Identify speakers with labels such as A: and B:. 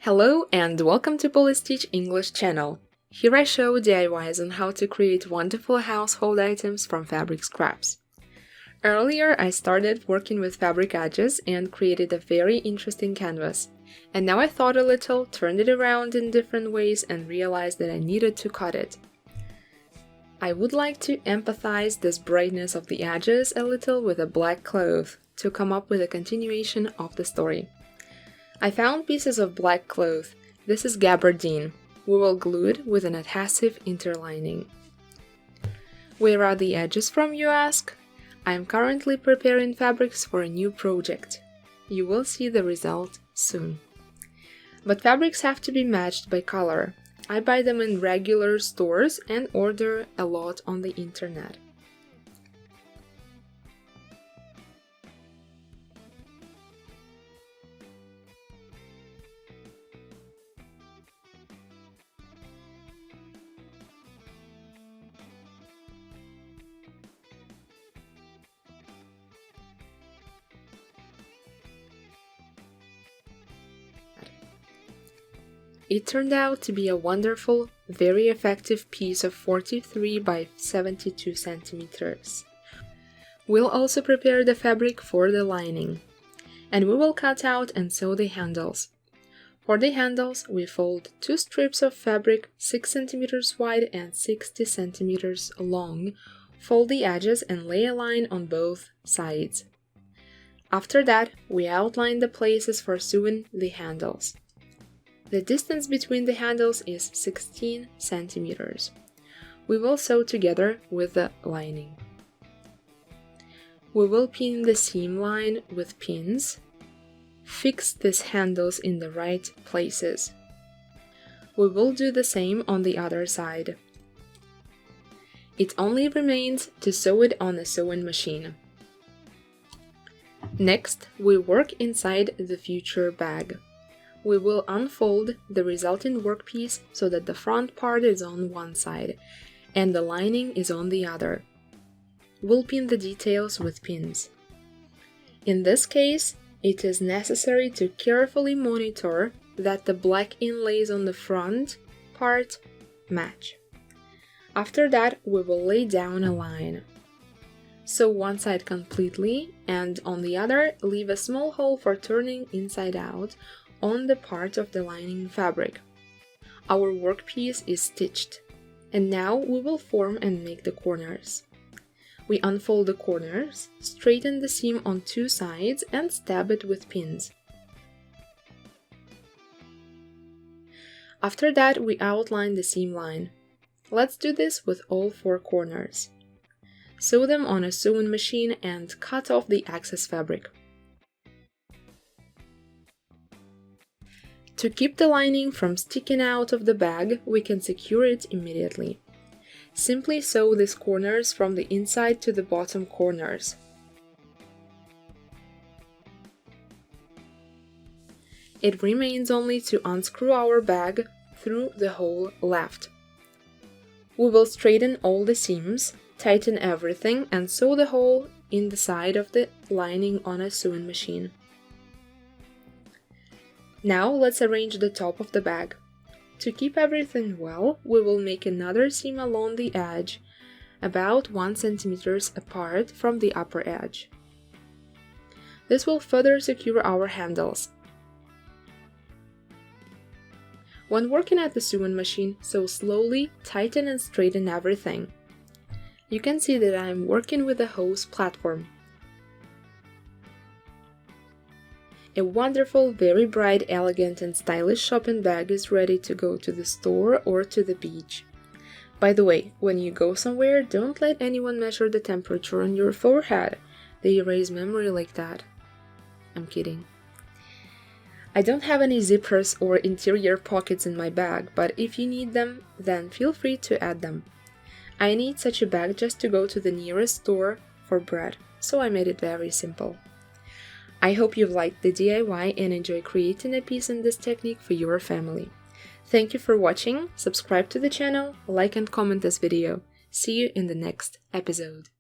A: Hello and welcome to Polish Teach English channel. Here I show DIYs on how to create wonderful household items from fabric scraps. Earlier I started working with fabric edges and created a very interesting canvas. And now I thought a little, turned it around in different ways and realized that I needed to cut it. I would like to empathize this brightness of the edges a little with a black cloth to come up with a continuation of the story. I found pieces of black cloth. This is gabardine. We will glue it with an adhesive interlining. Where are the edges from, you ask? I am currently preparing fabrics for a new project. You will see the result soon. But fabrics have to be matched by color. I buy them in regular stores and order a lot on the internet. It turned out to be a wonderful, very effective piece of 43 by 72 centimeters. We'll also prepare the fabric for the lining, and we will cut out and sew the handles. For the handles, we fold 2 strips of fabric 6 centimeters wide and 60 centimeters long, fold the edges and lay a line on both sides. After that, we outline the places for sewing the handles. The distance between the handles is 16 centimeters. We will sew together with the lining. We will pin the seam line with pins. Fix these handles in the right places. We will do the same on the other side. It only remains to sew it on a sewing machine. Next, we work inside the future bag. We will unfold the resulting workpiece so that the front part is on one side and the lining is on the other. We'll pin the details with pins. In this case, it is necessary to carefully monitor that the black inlays on the front part match. After that, we will lay down a line. Sew one side completely and on the other, leave a small hole for turning inside out on the part of the lining fabric. Our workpiece is stitched, and now we will form and make the corners. We unfold the corners, straighten the seam on 2 sides and stab it with pins. After that, we outline the seam line. Let's do this with all 4 corners. Sew them on a sewing machine and cut off the excess fabric. To keep the lining from sticking out of the bag, we can secure it immediately. Simply sew these corners from the inside to the bottom corners. It remains only to unscrew our bag through the hole left. We will straighten all the seams, tighten everything, and sew the hole in the side of the lining on a sewing machine. Now let's arrange the top of the bag. To keep everything well, we will make another seam along the edge, about 1 cm apart from the upper edge. This will further secure our handles. When working at the sewing machine, sew slowly, tighten and straighten everything. You can see that I am working with a hose platform. A wonderful, very bright, elegant and stylish shopping bag is ready to go to the store or to the beach. By the way, when you go somewhere, don't let anyone measure the temperature on your forehead. They erase memory like that. I'm kidding. I don't have any zippers or interior pockets in my bag, but if you need them, then feel free to add them. I need such a bag just to go to the nearest store for bread, so I made it very simple. I hope you've liked the DIY and enjoy creating a piece in this technique for your family. Thank you for watching, subscribe to the channel, like and comment this video. See you in the next episode.